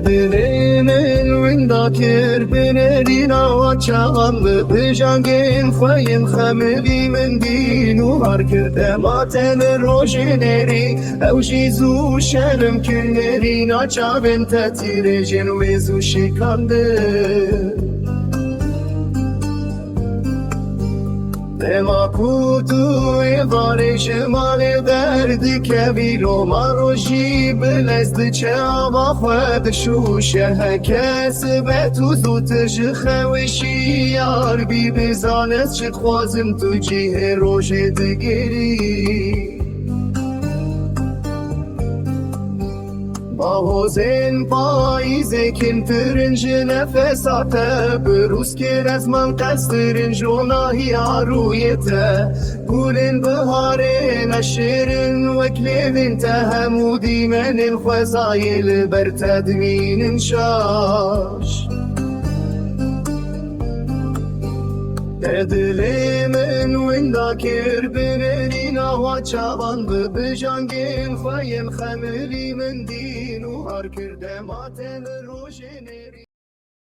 Dilimin windakir binerina waçağanlı Bijangin fayın xemili min dinu harkir Dematen rojineri Evji zu şerim küllerin Açabin tetirejin vezu şikandır Dema kutu evare jemale derdi kebiro maroji belezdi çava xwed şuşe kesbet u zut jxewşi yar bi bizanes çxwazim tu cih roje digeri Bahozen paizekin tırınç nefesate Berus kerezman kastırınç ona hiyaruyete Gulin baharın aşırın veklevin tehemudi menin khwezayil bertedminin şaş Dilimin windakir binerina waçavandı Bijangin fayın xemili min dinu harkir Dematen rojineri